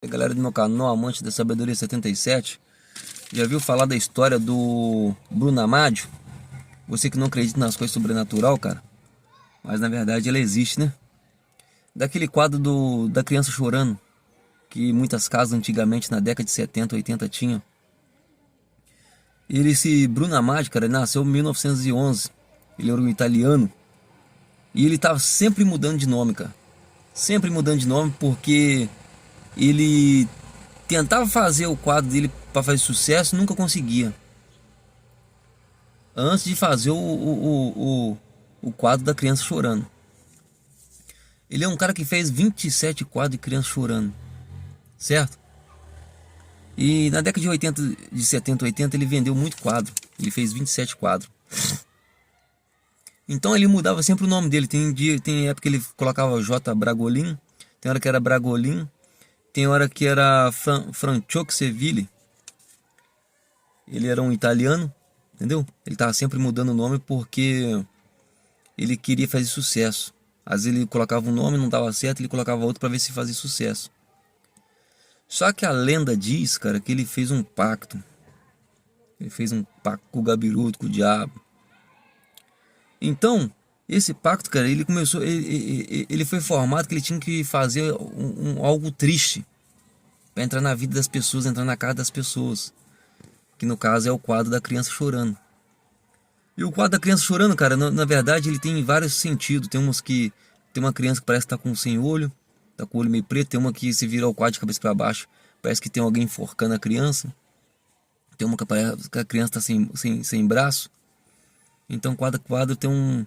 Galera do meu canal, Amante da Sabedoria 77, já viu falar da história do Bruno Amadio? Você que não acredita nas coisas sobrenatural, cara, mas na verdade ela existe, né? Daquele quadro da criança chorando, que muitas casas antigamente na década de 70, 80 tinham. Esse Bruno Amadio, cara, ele nasceu em 1911. Ele era um italiano e ele tava sempre mudando de nome, cara. Sempre mudando de nome porque ele tentava fazer o quadro dele para fazer sucesso, nunca conseguia. Antes de fazer o quadro da criança chorando. Ele é um cara que fez 27 quadros de criança chorando, certo? E na década de 80, de 70, 80 ele vendeu muito quadro. Ele fez 27 quadros. Então ele mudava sempre o nome dele. Tem época que ele colocava J. Bragolin, tem hora que era Bragolin, tem hora que era Francesco Sevilli. Ele era um italiano, entendeu? Ele estava sempre mudando o nome porque ele queria fazer sucesso. Às vezes ele colocava um nome, não dava certo, ele colocava outro para ver se fazia sucesso. Só que a lenda diz, cara, que ele fez um pacto. Ele fez um pacto com o Gabiruto, com o diabo. Então, esse pacto, cara, ele começou, ele foi formado que ele tinha que fazer algo triste para entrar na vida das pessoas, entrar na casa das pessoas. Que no caso é o quadro da criança chorando. E o quadro da criança chorando, cara, na verdade ele tem vários sentidos. Tem umas que tem uma criança que parece que tá com sem olho, tá com o olho meio preto. Tem uma que se vira o quadro de cabeça para baixo, parece que tem alguém enforcando a criança. Tem uma que parece que a criança tá sem braço. Então cada quadro tem um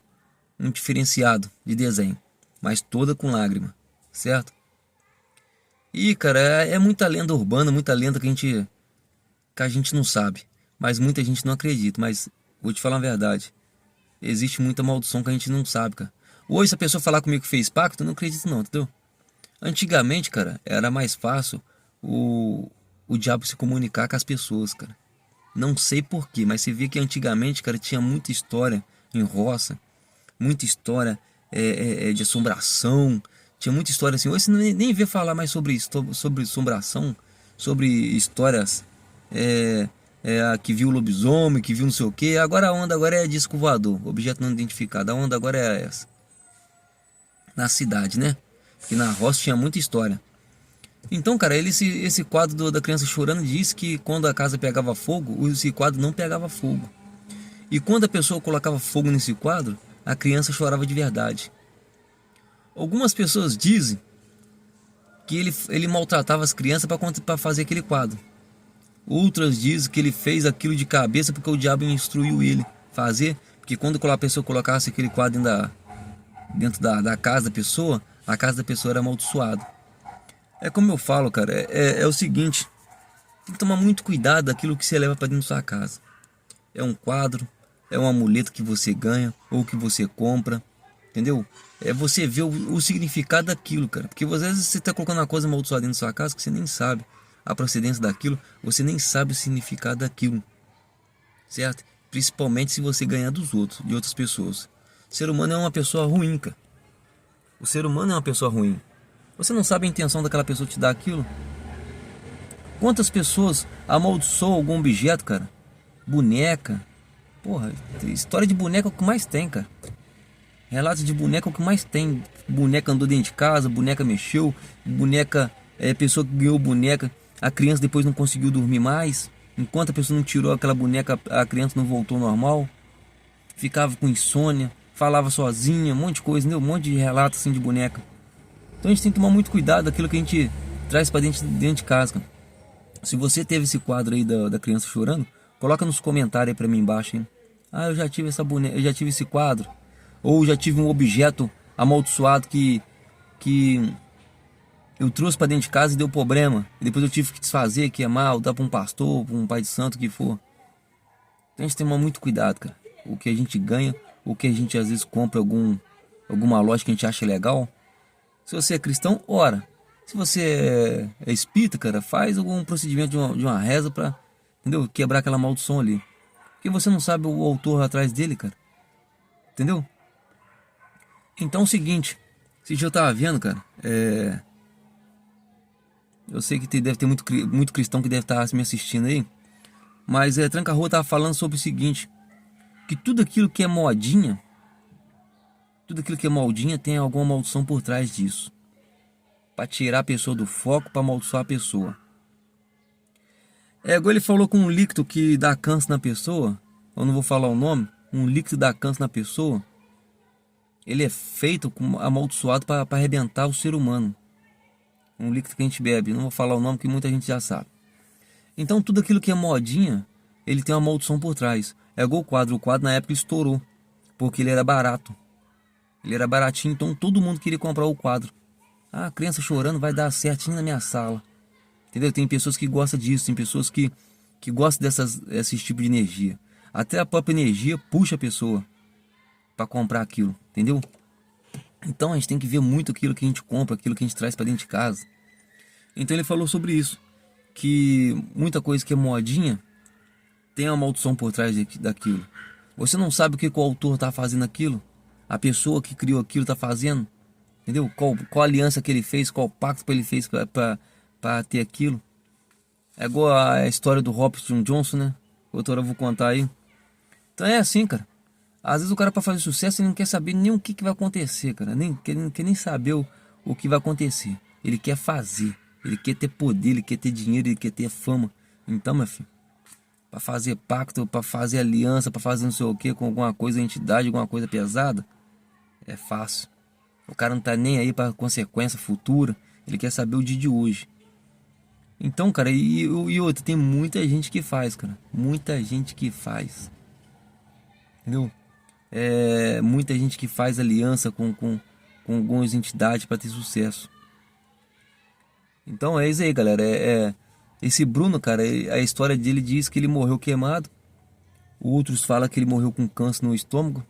diferenciado de desenho, mas toda com lágrima, certo? E cara, é muita lenda urbana, muita lenda que a gente não sabe, mas muita gente não acredita. Mas vou te falar a verdade, existe muita maldição que a gente não sabe, cara. Hoje, se a pessoa falar comigo que fez pacto, eu não acredito não, entendeu? Antigamente, cara, era mais fácil o diabo se comunicar com as pessoas, cara. Não sei porquê, mas você vê que antigamente, cara, tinha muita história em roça, muita história de assombração, tinha muita história assim. Hoje você nem vê falar mais sobre assombração, sobre histórias que viu lobisomem, que viu não sei o que. Agora a onda agora é disco voador, objeto não identificado. A onda agora é essa. Na cidade, né? Que na roça tinha muita história. Então, cara, esse quadro da criança chorando diz que quando a casa pegava fogo, esse quadro não pegava fogo. E quando a pessoa colocava fogo nesse quadro, a criança chorava de verdade. Algumas pessoas dizem que ele maltratava as crianças para fazer aquele quadro. Outras dizem que ele fez aquilo de cabeça porque o diabo instruiu ele fazer. Porque quando a pessoa colocasse aquele quadro dentro da casa da pessoa, a casa da pessoa era amaldiçoada. É como eu falo, cara, é o seguinte, tem que tomar muito cuidado daquilo que você leva para dentro da sua casa. É um quadro, é um amuleto que você ganha ou que você compra, entendeu? É você ver o significado daquilo, cara. Porque às vezes você está colocando uma coisa amaldiçoada dentro da sua casa que você nem sabe a procedência daquilo, você nem sabe o significado daquilo, certo? Principalmente se você ganhar dos outros, de outras pessoas. O ser humano é uma pessoa ruim, cara. O ser humano é uma pessoa ruim. Você não sabe a intenção daquela pessoa te dar aquilo? Quantas pessoas amaldiçoam algum objeto, cara? Boneca. Porra, história de boneca é o que mais tem, cara. Relatos de boneca é o que mais tem. Boneca andou dentro de casa, boneca mexeu, boneca, pessoa que ganhou boneca, a criança depois não conseguiu dormir mais. Enquanto a pessoa não tirou aquela boneca, a criança não voltou ao normal. Ficava com insônia, falava sozinha, um monte de coisa, entendeu? Um monte de relatos assim de boneca. Então a gente tem que tomar muito cuidado daquilo que a gente traz para dentro de casa, cara. Se você teve esse quadro aí da criança chorando, coloca nos comentários aí para mim embaixo, hein? Ah, eu já tive essa boneca, eu já tive esse quadro. Ou já tive um objeto amaldiçoado que eu trouxe para dentro de casa e deu problema. E depois eu tive que desfazer, queimar, ou dar para um pastor, para um pai de santo, o que for. Então a gente tem que tomar muito cuidado, cara. O que a gente ganha, o que a gente às vezes compra alguma loja que a gente acha legal. Se você é cristão, ora. Se você é espírita, cara, faz algum procedimento de uma reza para, entendeu? Quebrar aquela maldição ali. Porque você não sabe o autor atrás dele, cara. Entendeu? Então é o seguinte, esse dia eu tava vendo, cara, Eu sei que deve ter muito cristão que deve estar me assistindo aí. Mas Tranca-Rua tava falando sobre o seguinte. Que tudo aquilo que é modinha, tudo aquilo que é moldinha tem alguma maldição por trás disso. Pra tirar a pessoa do foco, pra amaldiçoar a pessoa. Igual ele falou com um líquido que dá câncer na pessoa. Eu não vou falar o nome. Um líquido dá câncer na pessoa. Ele é feito amaldiçoado para arrebentar o ser humano. Um líquido que a gente bebe. Não vou falar o nome que muita gente já sabe. Então tudo aquilo que é modinha, ele tem uma maldição por trás. É igual o quadro. O quadro na época estourou. Porque ele era barato. Ele era baratinho, então todo mundo queria comprar o quadro. Ah, a criança chorando vai dar certinho na minha sala. Entendeu? Tem pessoas que gostam disso. Tem pessoas que gostam desses tipos de energia. Até a própria energia puxa a pessoa para comprar aquilo. Entendeu? Então a gente tem que ver muito aquilo que a gente compra, aquilo que a gente traz para dentro de casa. Então ele falou sobre isso. Que muita coisa que é modinha tem uma maldição por trás daquilo. Você não sabe o que o autor está fazendo aquilo. A pessoa que criou aquilo está fazendo. Entendeu? Qual aliança que ele fez, qual pacto que ele fez para ter aquilo. É igual a história do Robert Johnson, né? Outra hora eu vou contar aí. Então é assim, cara. Às vezes o cara, para fazer sucesso, ele não quer saber nem o que vai acontecer, cara. Ele não quer nem saber o que vai acontecer. Ele quer fazer. Ele quer ter poder, ele quer ter dinheiro, ele quer ter fama. Então, meu filho, para fazer pacto, para fazer aliança, para fazer não sei o que com alguma coisa, entidade, alguma coisa pesada, é fácil. O cara não tá nem aí para consequência futura. Ele quer saber o dia de hoje. Então, cara, e outra, tem muita gente que faz, cara. Muita gente que faz. Entendeu? Muita gente que faz aliança com algumas entidades para ter sucesso. Então é isso aí, galera. Esse Bruno, cara, a história dele diz que ele morreu queimado. Outros falam que ele morreu com câncer no estômago.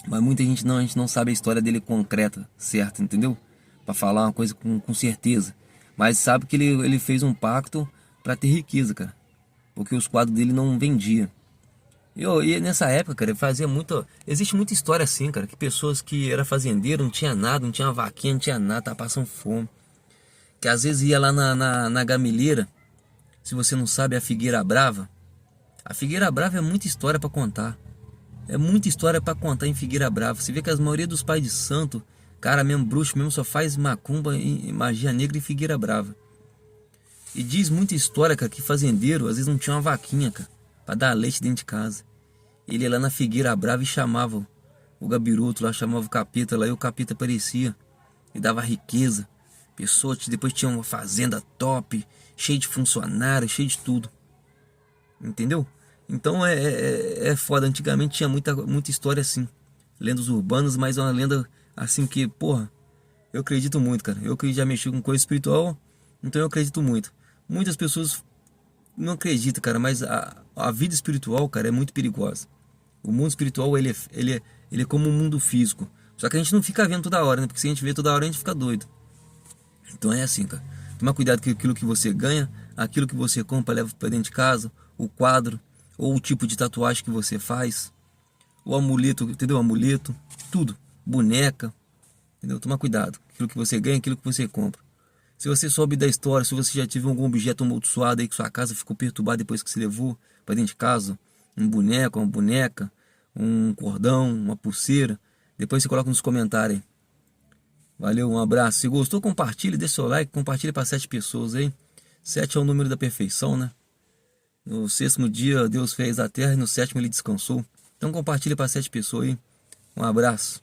Mas muita gente não, a gente não sabe a história dele concreta, certo, entendeu? Para falar uma coisa com certeza. Mas sabe que ele fez um pacto para ter riqueza, cara. Porque os quadros dele não vendiam. E nessa época, cara, fazia muito. Existe muita história assim, cara, que pessoas que era fazendeiro, não tinha nada, não tinha vaquinha, não tinha nada, tava passando fome. Que às vezes ia lá na gameleira. Se você não sabe, a Figueira Brava. A Figueira Brava é muita história para contar. É muita história para contar em Figueira Brava. Você vê que a maioria dos pais de santo, cara mesmo, bruxo mesmo, só faz macumba e magia negra em Figueira Brava. E diz muita história, cara, que fazendeiro às vezes não tinha uma vaquinha, cara, para dar leite dentro de casa. Ele ia lá na Figueira Brava e chamava o gabiroto lá, chamava o capeta lá, e o capeta aparecia e dava riqueza. Pessoa depois tinha uma fazenda top, cheia de funcionários, cheia de tudo. Entendeu? Então é foda. Antigamente tinha muita história assim. Lendas urbanas, mas é uma lenda assim que, porra, eu acredito muito, cara. Eu que já mexi com coisa espiritual, então eu acredito muito. Muitas pessoas não acreditam, cara, mas a vida espiritual, cara, é muito perigosa. O mundo espiritual, ele é como um mundo físico. Só que a gente não fica vendo toda hora, né? Porque se a gente vê toda hora, a gente fica doido. Então é assim, cara. Toma cuidado com aquilo que você ganha, aquilo que você compra, leva para dentro de casa, o quadro, ou o tipo de tatuagem que você faz, o amuleto, entendeu? Amuleto, tudo. Boneca, entendeu? Toma cuidado. Aquilo que você ganha, aquilo que você compra. Se você soube da história, se você já teve algum objeto amaldiçoado aí que sua casa ficou perturbada depois que você levou para dentro de casa, um boneco, uma boneca, um cordão, uma pulseira, depois você coloca nos comentários aí. Valeu, um abraço. Se gostou, compartilhe, deixa seu like, compartilhe para 7 pessoas aí. 7 é o número da perfeição, né? No sexto dia Deus fez a terra e no sétimo ele descansou. Então compartilhe para 7 pessoas aí. Um abraço.